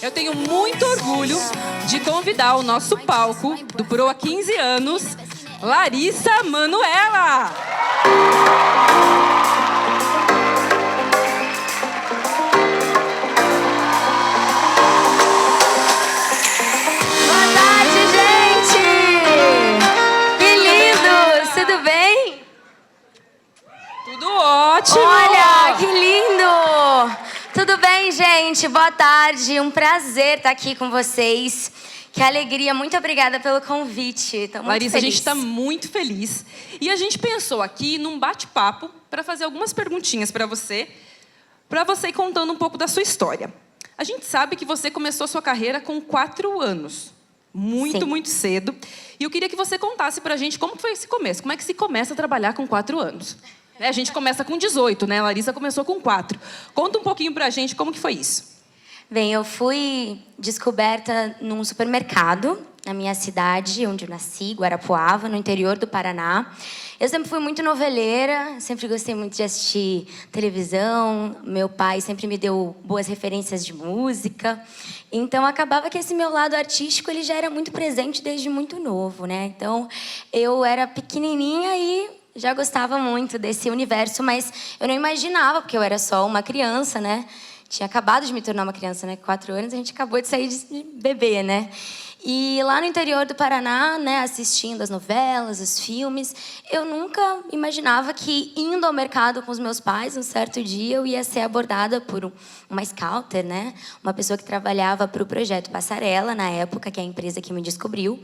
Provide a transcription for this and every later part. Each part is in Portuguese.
Eu tenho muito orgulho de convidar o nosso palco do Pro há 15 anos, Larissa Manoela. Boa tarde, gente! Que lindos! Tudo bem? Tudo ótimo! Olha, que lindo! Tudo bem, gente? Boa tarde. Um prazer estar aqui com vocês. Que alegria. Muito obrigada pelo convite. Estou muito Larissa, feliz. a gente está muito feliz. E a gente pensou aqui num bate-papo para fazer algumas perguntinhas para você ir contando um pouco da sua história. A gente sabe que você começou a sua carreira com 4 anos. Muito cedo. E eu queria que você contasse para a gente como foi esse começo. Como é que se começa a trabalhar com 4 anos? A gente começa com 18, né? A Larissa começou com 4. Conta um pouquinho pra gente como que foi isso. Bem, eu fui descoberta num supermercado na minha cidade, onde eu nasci, Guarapuava, no interior do Paraná. Eu sempre fui muito noveleira, sempre gostei muito de assistir televisão. Meu pai sempre me deu boas referências de música. Então, acabava que esse meu lado artístico ele já era muito presente desde muito novo, né? Então, eu era pequenininha e já gostava muito desse universo, mas eu não imaginava, porque eu era só uma criança, né? Tinha acabado de me tornar uma criança, né? 4 anos, a gente acabou de sair de bebê, né? E lá no interior do Paraná, né, assistindo as novelas, os filmes, eu nunca imaginava que, indo ao mercado com os meus pais, um certo dia eu ia ser abordada por uma scouter, né? Uma pessoa que trabalhava para o Projeto Passarela, na época, que é a empresa que me descobriu.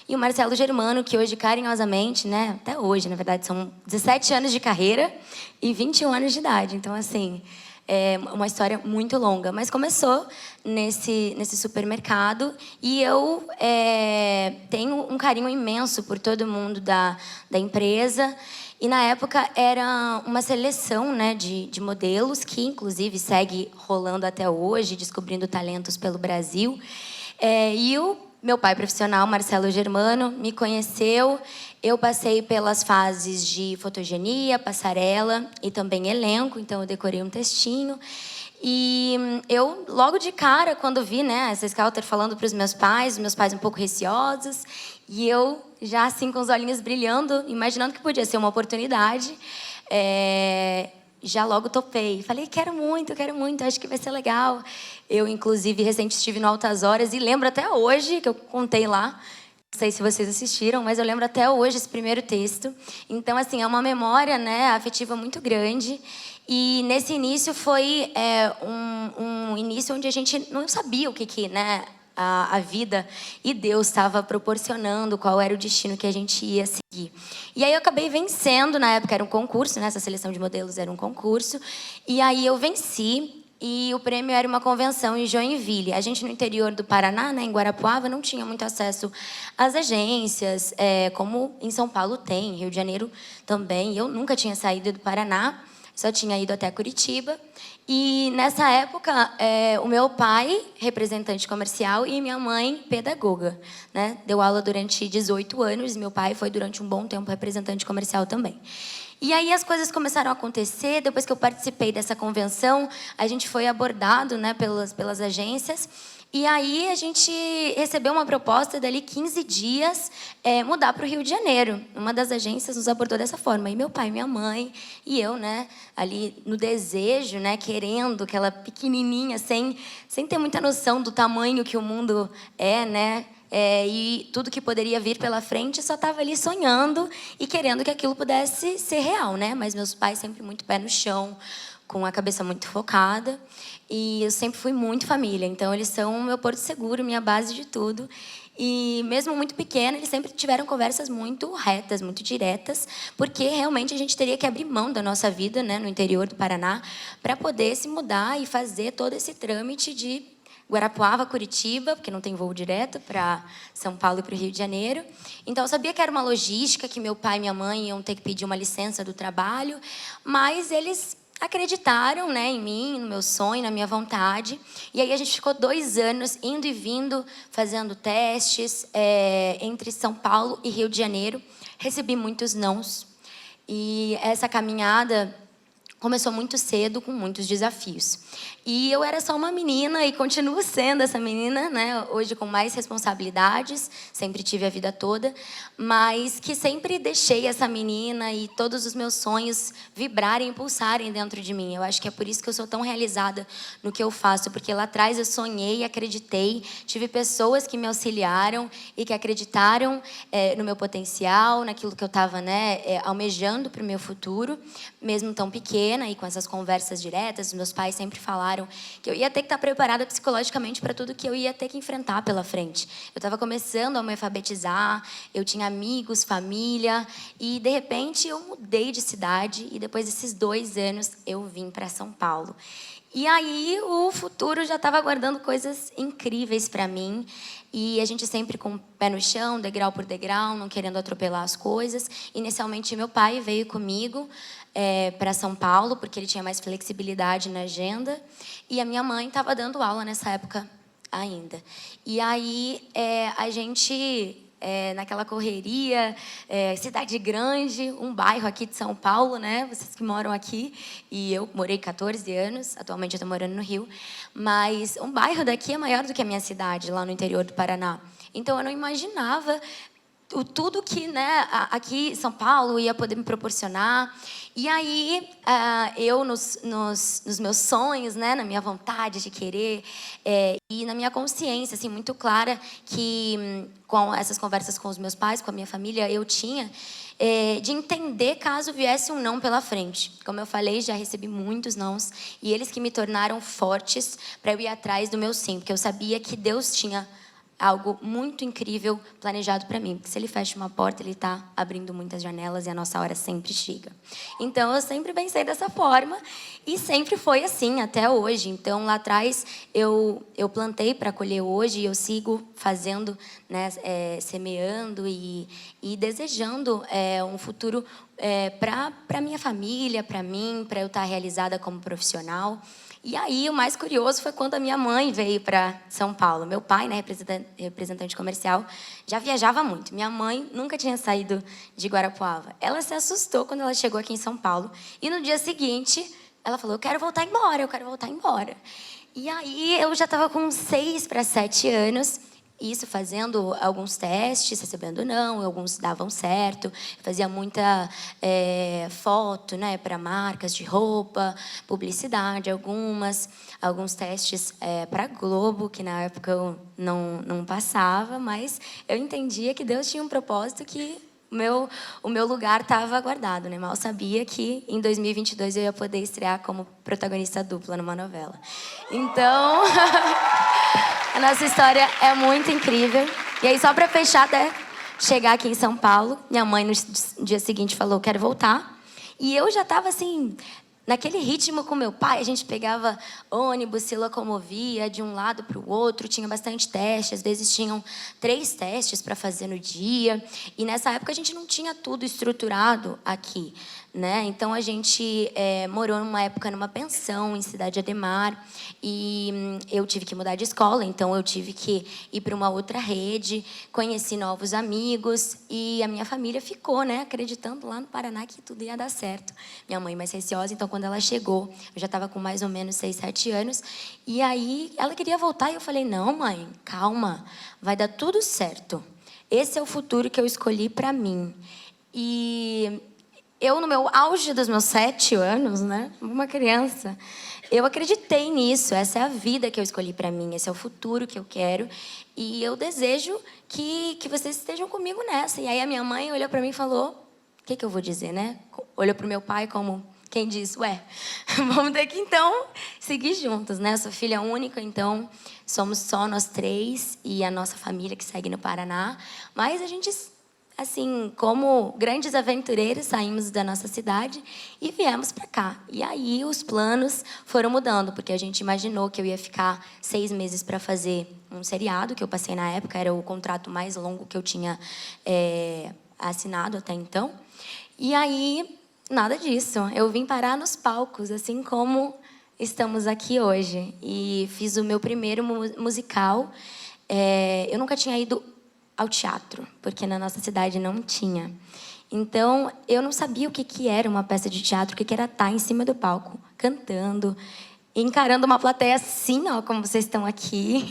E o Marcelo Germano, que hoje, carinhosamente, né, até hoje, na verdade, são 17 anos de carreira e 21 anos de idade. Então, assim, é uma história muito longa. Mas começou nesse supermercado e eu tenho um carinho imenso por todo mundo da empresa. E, na época, era uma seleção, né, de modelos que, inclusive, segue rolando até hoje, descobrindo talentos pelo Brasil. E meu pai profissional, Marcelo Germano, me conheceu. Eu passei pelas fases de fotogenia, passarela e também elenco, então eu decorei um textinho. E eu, logo de cara, quando vi, né, essa scouter falando para os meus pais um pouco receosos, e eu já assim com os olhinhos brilhando, imaginando que podia ser uma oportunidade, já logo topei. Falei, quero muito, acho que vai ser legal. Eu, inclusive, recente estive no Altas Horas e lembro até hoje, que eu contei lá, não sei se vocês assistiram, mas eu lembro até hoje esse primeiro texto. Então, assim, é uma memória, né, afetiva muito grande. E nesse início foi um início onde a gente não sabia o que né, a vida e Deus estava proporcionando, qual era o destino que a gente ia seguir. E aí eu acabei vencendo, na época era um concurso, né? Essa seleção de modelos era um concurso, e aí eu venci, e o prêmio era uma convenção em Joinville. A gente no interior do Paraná, né, em Guarapuava, não tinha muito acesso às agências, como em São Paulo tem, Rio de Janeiro também. Eu nunca tinha saído do Paraná, só tinha ido até Curitiba. E, nessa época, o meu pai, representante comercial, e minha mãe, pedagoga, né? Deu aula durante 18 anos, e meu pai foi, durante um bom tempo, representante comercial também. E aí as coisas começaram a acontecer. Depois que eu participei dessa convenção, a gente foi abordado, né, pelas agências. E aí a gente recebeu uma proposta dali 15 dias mudar para o Rio de Janeiro. Uma das agências nos abordou dessa forma. E meu pai, minha mãe e eu, né, ali no desejo, né, querendo, aquela pequenininha, sem ter muita noção do tamanho que o mundo é, né, e tudo que poderia vir pela frente, só estava ali sonhando e querendo que aquilo pudesse ser real, né? Mas meus pais sempre muito pé no chão, com a cabeça muito focada. E eu sempre fui muito família. Então, eles são o meu porto seguro, minha base de tudo. E mesmo muito pequena, eles sempre tiveram conversas muito retas, muito diretas, porque realmente a gente teria que abrir mão da nossa vida, né, no interior do Paraná, para poder se mudar e fazer todo esse trâmite de Guarapuava, Curitiba, porque não tem voo direto para São Paulo e para o Rio de Janeiro. Então, eu sabia que era uma logística, que meu pai e minha mãe iam ter que pedir uma licença do trabalho, mas eles acreditaram, né, em mim, no meu sonho, na minha vontade. E aí a gente ficou 2 anos indo e vindo, fazendo testes entre São Paulo e Rio de Janeiro. Recebi muitos nãos. E essa caminhada começou muito cedo, com muitos desafios. E eu era só uma menina e continuo sendo essa menina, né? Hoje com mais responsabilidades, sempre tive a vida toda, mas que sempre deixei essa menina e todos os meus sonhos vibrarem e pulsarem dentro de mim. Eu acho que é por isso que eu sou tão realizada no que eu faço, porque lá atrás eu sonhei, acreditei, tive pessoas que me auxiliaram e que acreditaram no meu potencial, naquilo que eu estava, né, almejando para o meu futuro, mesmo tão pequena e com essas conversas diretas. Meus pais sempre falaram que eu ia ter que estar preparada psicologicamente para tudo que eu ia ter que enfrentar pela frente. Eu estava começando a me alfabetizar, eu tinha amigos, família, e de repente eu mudei de cidade e depois desses 2 anos eu vim para São Paulo. E aí o futuro já estava aguardando coisas incríveis para mim. E a gente sempre com o pé no chão, degrau por degrau, não querendo atropelar as coisas. Inicialmente, meu pai veio comigo para São Paulo, porque ele tinha mais flexibilidade na agenda. E a minha mãe estava dando aula nessa época ainda. E aí a gente... naquela correria, cidade grande, um bairro aqui de São Paulo, né? Vocês que moram aqui, e eu morei 14 anos, atualmente eu estou morando no Rio, mas um bairro daqui é maior do que a minha cidade, lá no interior do Paraná. Então eu não imaginava tudo que, né, aqui em São Paulo ia poder me proporcionar. E aí, eu, nos meus sonhos, né, na minha vontade de querer, e na minha consciência, assim, muito clara, que com essas conversas com os meus pais, com a minha família, eu tinha, de entender caso viesse um não pela frente. Como eu falei, já recebi muitos nãos, e eles que me tornaram fortes para eu ir atrás do meu sim, porque eu sabia que Deus tinha algo muito incrível planejado para mim. Porque se ele fecha uma porta, ele está abrindo muitas janelas e a nossa hora sempre chega. Então, eu sempre pensei dessa forma e sempre foi assim até hoje. Então, lá atrás, eu plantei para colher hoje e eu sigo fazendo, né, semeando e desejando um futuro para minha família, para mim, para eu estar realizada como profissional. E aí, o mais curioso foi quando a minha mãe veio para São Paulo. Meu pai, né, representante comercial, já viajava muito. Minha mãe nunca tinha saído de Guarapuava. Ela se assustou quando ela chegou aqui em São Paulo. E no dia seguinte, ela falou, eu quero voltar embora, eu quero voltar embora. E aí, eu já estava com 6 para 7 anos, isso fazendo alguns testes, recebendo não, alguns davam certo. Eu fazia muita foto, né, para marcas de roupa, publicidade, alguns testes para Globo, que na época eu não passava, mas eu entendia que Deus tinha um propósito, que o meu lugar estava guardado, né? Mal sabia que em 2022 eu ia poder estrear como protagonista dupla numa novela. Então... A nossa história é muito incrível. E aí, só para fechar, até chegar aqui em São Paulo, minha mãe no dia seguinte falou, quero voltar. E eu já estava assim, naquele ritmo com meu pai. A gente pegava ônibus, se locomovia de um lado para o outro. Tinha bastante teste, às vezes tinham 3 testes para fazer no dia. E nessa época a gente não tinha tudo estruturado aqui, né? Então a gente morou numa época numa pensão em Cidade Ademar e eu tive que mudar de escola, então eu tive que ir para uma outra rede, conheci novos amigos e a minha família ficou, né, acreditando lá no Paraná que tudo ia dar certo. Minha mãe mais receosa, então quando ela chegou, eu já estava com mais ou menos 6, 7 anos e aí ela queria voltar e eu falei, não mãe, calma, vai dar tudo certo. Esse é o futuro que eu escolhi para mim. E eu, no meu auge dos meus 7 anos, né, uma criança, eu acreditei nisso. Essa é a vida que eu escolhi para mim, esse é o futuro que eu quero. E eu desejo que vocês estejam comigo nessa. E aí a minha mãe olhou para mim e falou, o que eu vou dizer, né? Olhou para o meu pai como quem diz, ué, vamos ter que então seguir juntos, né? Eu sou filha única, então somos só nós 3 e a nossa família que segue no Paraná. Mas a gente... assim, como grandes aventureiros, saímos da nossa cidade e viemos para cá. E aí os planos foram mudando, porque a gente imaginou que eu ia ficar 6 meses para fazer um seriado, que eu passei na época, era o contrato mais longo que eu tinha assinado até então. E aí, nada disso. Eu vim parar nos palcos, assim como estamos aqui hoje. E fiz o meu primeiro musical. Eu nunca tinha ido ao teatro, porque na nossa cidade não tinha. Então, eu não sabia o que era uma peça de teatro, o que era estar em cima do palco, cantando. encarando uma plateia assim, ó, como vocês estão aqui.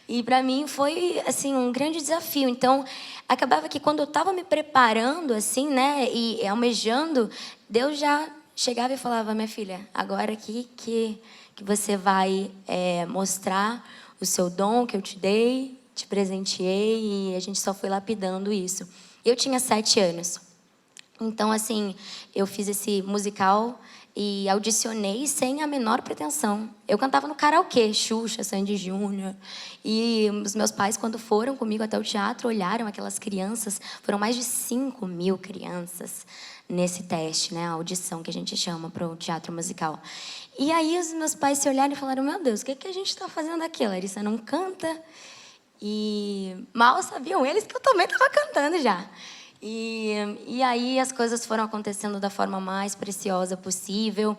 E para mim foi assim um grande desafio. Então, acabava que quando eu estava me preparando assim, né, e almejando, Deus já chegava e falava: minha filha, agora aqui que você vai mostrar o seu dom que eu te dei, te presenteei, e a gente só foi lapidando isso. Eu tinha 7 anos. Então, assim, eu fiz esse musical e audicionei sem a menor pretensão. Eu cantava no karaokê, Xuxa, Sandy Júnior. E os meus pais, quando foram comigo até o teatro, olharam aquelas crianças. Foram mais de 5.000 crianças nesse teste, né? A audição que a gente chama para o teatro musical. E aí os meus pais se olharam e falaram: meu Deus, o que a gente está fazendo aqui? A Larissa não canta. E mal sabiam eles que eu também estava cantando já. E aí as coisas foram acontecendo da forma mais preciosa possível.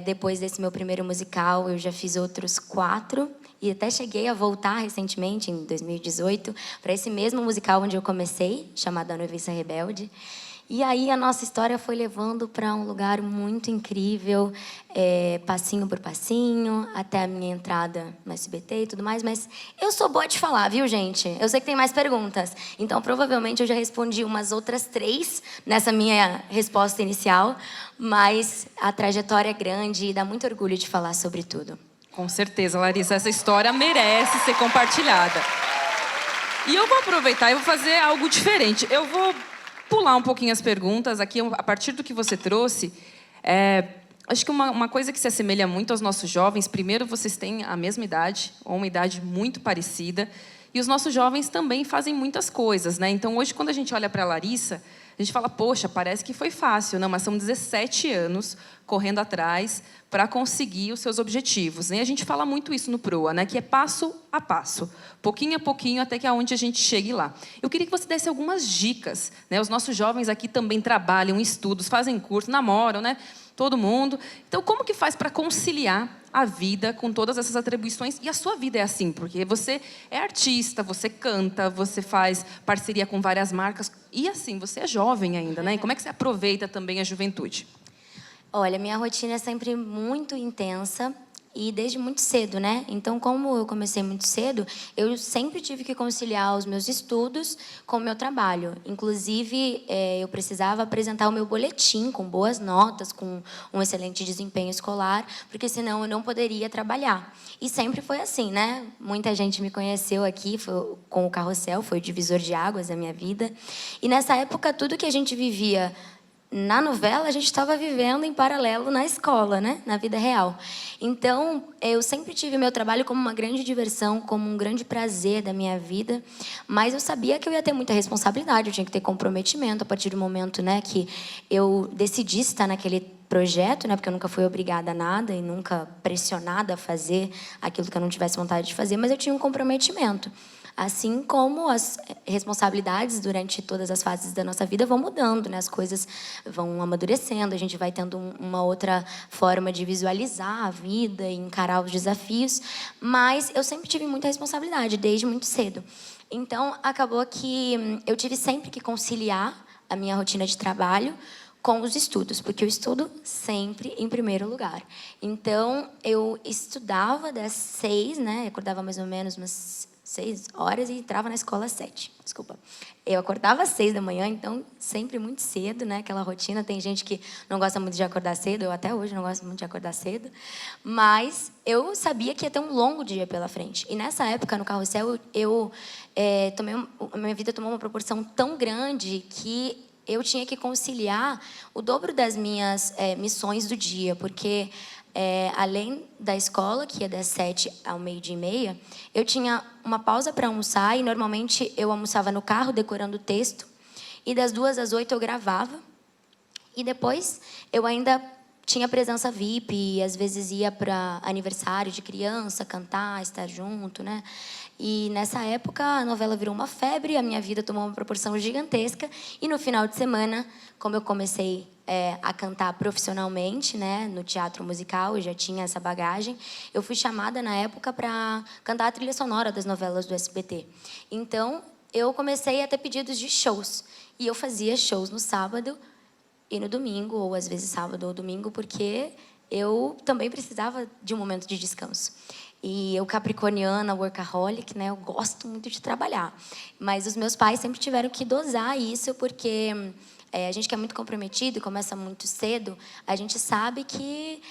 Depois desse meu primeiro musical, eu já fiz outros 4. E até cheguei a voltar recentemente, em 2018, para esse mesmo musical onde eu comecei, chamado A Noiva Rebelde. E aí a nossa história foi levando para um lugar muito incrível, passinho por passinho, até a minha entrada no SBT e tudo mais. Mas eu sou boa de falar, viu, gente? Eu sei que tem mais perguntas. Então, provavelmente, eu já respondi umas outras 3 nessa minha resposta inicial. Mas a trajetória é grande e dá muito orgulho de falar sobre tudo. Com certeza, Larissa, essa história merece ser compartilhada. E eu vou aproveitar e vou fazer algo diferente. Eu vou pular um pouquinho as perguntas aqui, a partir do que você trouxe. Acho que uma coisa que se assemelha muito aos nossos jovens, primeiro, vocês têm a mesma idade, ou uma idade muito parecida, e os nossos jovens também fazem muitas coisas, né? Então, hoje, quando a gente olha para a Larissa, a gente fala: poxa, parece que foi fácil. Não, mas são 17 anos correndo atrás para conseguir os seus objetivos. E a gente fala muito isso no Proa, né? Que é passo a passo, pouquinho a pouquinho, até que aonde a gente chegue lá. Eu queria que você desse algumas dicas, né? Os nossos jovens aqui também trabalham, estudam, fazem curso, namoram, né? Todo mundo. Então, como que faz para conciliar a vida com todas essas atribuições? E a sua vida é assim, porque você é artista, você canta, você faz parceria com várias marcas. E assim, você é jovem ainda, né? E como é que você aproveita também a juventude? Olha, minha rotina é sempre muito intensa e desde muito cedo, né? Então, como eu comecei muito cedo, eu sempre tive que conciliar os meus estudos com o meu trabalho. Inclusive, eu precisava apresentar o meu boletim com boas notas, com um excelente desempenho escolar, porque senão eu não poderia trabalhar. E sempre foi assim, né? Muita gente me conheceu aqui com o Carrossel, foi o divisor de águas da minha vida. E nessa época, tudo que a gente vivia na novela, a gente estava vivendo em paralelo na escola, né? Na vida real. Então, eu sempre tive meu trabalho como uma grande diversão, como um grande prazer da minha vida, mas eu sabia que eu ia ter muita responsabilidade, eu tinha que ter comprometimento a partir do momento, né, que eu decidi estar naquele projeto, né, porque eu nunca fui obrigada a nada e nunca pressionada a fazer aquilo que eu não tivesse vontade de fazer, mas eu tinha um comprometimento. Assim como as responsabilidades durante todas as fases da nossa vida vão mudando, né? As coisas vão amadurecendo, a gente vai tendo uma outra forma de visualizar a vida e encarar os desafios. Mas eu sempre tive muita responsabilidade, desde muito cedo. Então, acabou que eu tive sempre que conciliar a minha rotina de trabalho com os estudos, porque eu estudo sempre em primeiro lugar. Então, eu estudava das 6, né? Eu acordava mais ou menos umas 6 horas e entrava na escola às 7. Desculpa. Eu acordava às 6 da manhã, então sempre muito cedo, né? Aquela rotina. Tem gente que não gosta muito de acordar cedo, eu até hoje não gosto muito de acordar cedo. Mas eu sabia que ia ter um longo dia pela frente. E nessa época, no Carrossel, a minha vida tomou uma proporção tão grande que eu tinha que conciliar o dobro das minhas missões do dia, porque além da escola, que ia das 7 ao 12h30, eu tinha uma pausa para almoçar e normalmente eu almoçava no carro decorando o texto e das 2 às 8 eu gravava e depois eu ainda tinha presença VIP e às vezes ia para aniversário de criança, cantar, estar junto, né? E nessa época a novela virou uma febre, a minha vida tomou uma proporção gigantesca e no final de semana, como eu comecei a cantar profissionalmente, né, no teatro musical, eu já tinha essa bagagem, eu fui chamada na época para cantar a trilha sonora das novelas do SBT. Então, eu comecei a ter pedidos de shows e eu fazia shows no sábado e no domingo, ou às vezes sábado ou domingo, porque eu também precisava de um momento de descanso. E eu, capricorniana, workaholic, né? Eu gosto muito de trabalhar. Mas os meus pais sempre tiveram que dosar isso, porque a gente que é muito comprometido e começa muito cedo, a gente sabe que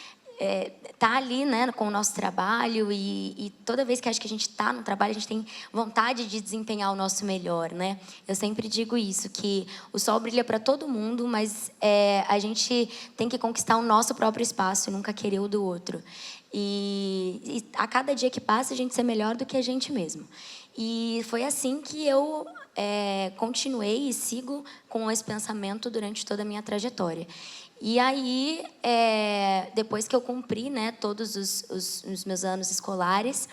tá ali, né, com o nosso trabalho e toda vez que acho que a gente está no trabalho, a gente tem vontade de desempenhar o nosso melhor, né? Eu sempre digo isso, que o sol brilha para todo mundo, mas a gente tem que conquistar o nosso próprio espaço e nunca querer o do outro. E a cada dia que passa, a gente ser melhor do que a gente mesmo. E foi assim que eu continuei e sigo com esse pensamento durante toda a minha trajetória. E aí, depois que eu cumpri, né, todos os meus anos escolares,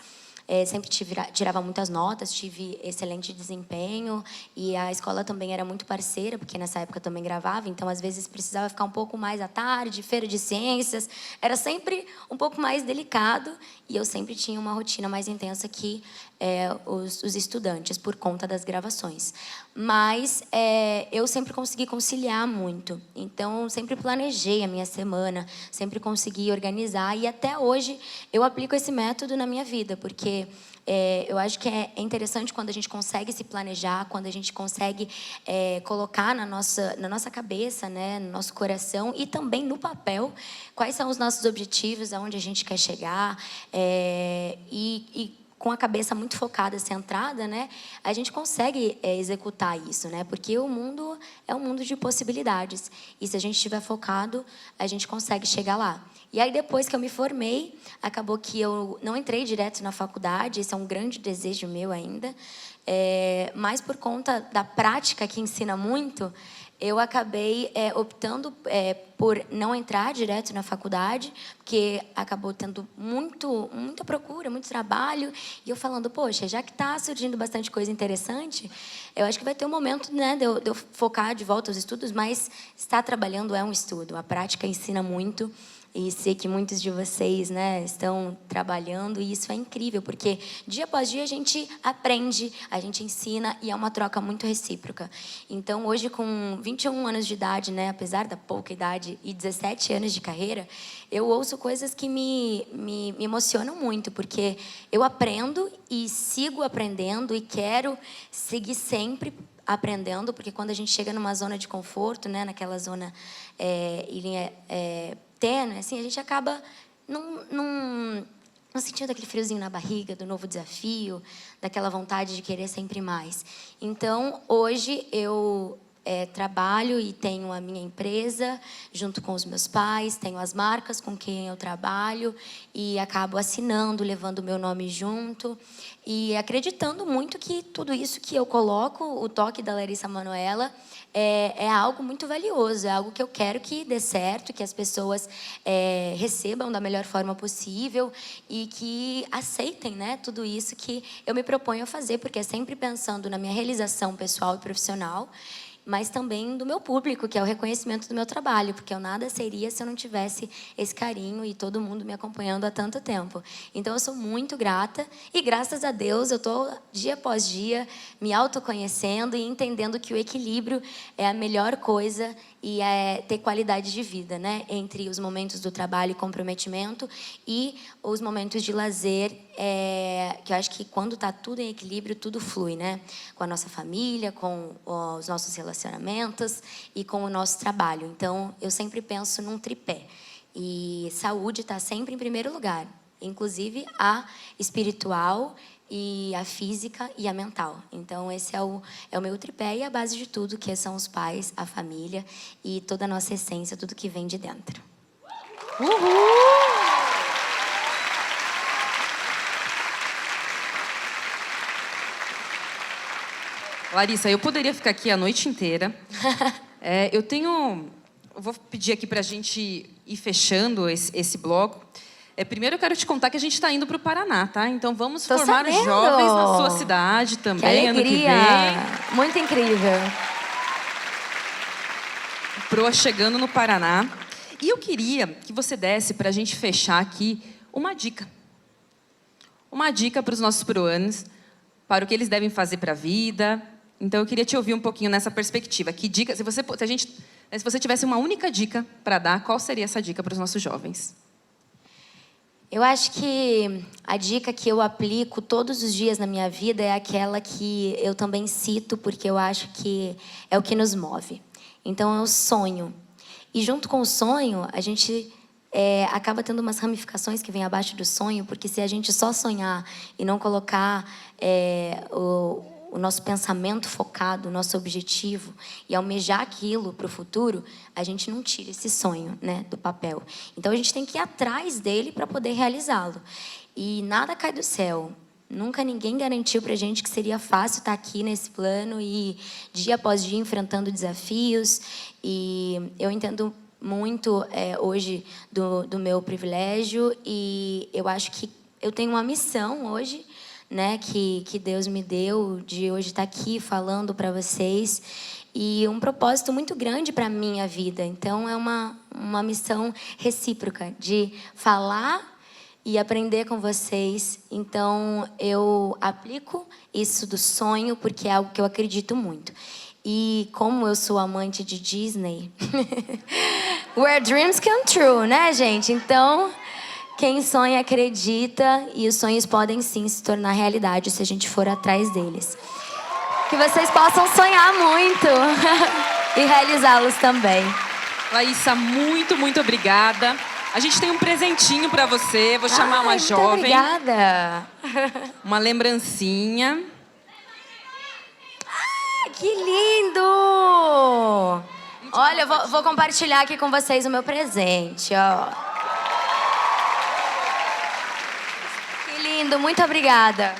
sempre tirava muitas notas, tive excelente desempenho e a escola também era muito parceira, porque nessa época eu também gravava, então às vezes precisava ficar um pouco mais à tarde, feira de ciências, era sempre um pouco mais delicado e eu sempre tinha uma rotina mais intensa que os estudantes por conta das gravações. Mas eu sempre consegui conciliar muito, então sempre planejei a minha semana, sempre consegui organizar e até hoje eu aplico esse método na minha vida, porque eu acho que é interessante quando a gente consegue se planejar, quando a gente consegue colocar na nossa cabeça, né, no nosso coração e também no papel quais são os nossos objetivos, aonde a gente quer chegar e com a cabeça muito focada, centrada, né, a gente consegue executar isso, né, porque o mundo é um mundo de possibilidades e se a gente estiver focado, a gente consegue chegar lá. E aí, depois que eu me formei, acabou que eu não entrei direto na faculdade, esse é um grande desejo meu ainda, mas por conta da prática que ensina muito, eu acabei optando por não entrar direto na faculdade, porque acabou tendo muita procura, muito trabalho, e eu falando, poxa, já que está surgindo bastante coisa interessante, eu acho que vai ter um momento, né, de eu focar de volta aos estudos, mas estar trabalhando é um estudo, a prática ensina muito, e sei que muitos de vocês, né, estão trabalhando e isso é incrível, porque dia após dia a gente aprende, a gente ensina e é uma troca muito recíproca. Então, hoje, com 21 anos de idade, né, apesar da pouca idade e 17 anos de carreira, eu ouço coisas que me emocionam muito, porque eu aprendo e sigo aprendendo e quero seguir sempre aprendendo, porque quando a gente chega numa zona de conforto, né, naquela zona tênue, assim, a gente acaba não sentindo aquele friozinho na barriga do novo desafio, daquela vontade de querer sempre mais. Então, hoje eu trabalho e tenho a minha empresa junto com os meus pais, tenho as marcas com quem eu trabalho e acabo assinando, levando o meu nome junto e acreditando muito que tudo isso que eu coloco, o toque da Larissa Manoela, é algo muito valioso, é algo que eu quero que dê certo, que as pessoas recebam da melhor forma possível e que aceitem, né, tudo isso que eu me proponho a fazer, porque é sempre pensando na minha realização pessoal e profissional, mas também do meu público, que é o reconhecimento do meu trabalho, porque eu nada seria se eu não tivesse esse carinho e todo mundo me acompanhando há tanto tempo. Então, eu sou muito grata e, graças a Deus, eu estou, dia após dia, me autoconhecendo e entendendo que o equilíbrio é a melhor coisa e ter qualidade de vida, né? Entre os momentos do trabalho e comprometimento e os momentos de lazer, que eu acho que quando está tudo em equilíbrio, tudo flui, né? Com a nossa família, com os nossos relacionamentos e com o nosso trabalho. Então, eu sempre penso num tripé. E saúde está sempre em primeiro lugar, inclusive a espiritual e a física e a mental. Então, esse é o meu tripé e a base de tudo, que são os pais, a família e toda a nossa essência, tudo que vem de dentro. Uhul! Larissa, eu poderia ficar aqui a noite inteira. Eu vou pedir aqui para a gente ir fechando esse bloco. Primeiro, eu quero te contar que a gente está indo para o Paraná, tá? Então, vamos formar sabendo. jovens na sua cidade também, que ano que alegria. vem. Muito incrível. Proa chegando no Paraná. E eu queria que você desse, para a gente fechar aqui, uma dica. Uma dica para os nossos proanos, para o que eles devem fazer para a vida. Então, eu queria te ouvir um pouquinho nessa perspectiva. Que dica, se você tivesse uma única dica para dar, qual seria essa dica para os nossos jovens? Eu acho que a dica que eu aplico todos os dias na minha vida é aquela que eu também cito, porque eu acho que é o que nos move. Então, é o sonho. E junto com o sonho, a gente acaba tendo umas ramificações que vêm abaixo do sonho, porque se a gente só sonhar e não colocar o nosso pensamento focado, o nosso objetivo, e almejar aquilo para o futuro, a gente não tira esse sonho, né, do papel. Então, a gente tem que ir atrás dele para poder realizá-lo. E nada cai do céu. Nunca ninguém garantiu para a gente que seria fácil estar aqui nesse plano e dia após dia enfrentando desafios. E eu entendo muito hoje do meu privilégio, e eu acho que eu tenho uma missão hoje, né, que Deus me deu, de hoje estar aqui falando para vocês, e um propósito muito grande para a minha vida. Então, é uma missão recíproca, de falar e aprender com vocês. Então, eu aplico isso do sonho, porque é algo que eu acredito muito. E como eu sou amante de Disney, where dreams come true, né, gente? Então, quem sonha acredita, e os sonhos podem sim se tornar realidade se a gente for atrás deles. Que vocês possam sonhar muito e realizá-los também. Laísa, muito, muito obrigada. A gente tem um presentinho para você. Vou chamar uma jovem. Muito obrigada. Uma lembrancinha. Que lindo! Olha, eu vou compartilhar aqui com vocês o meu presente, ó. Que lindo, muito obrigada.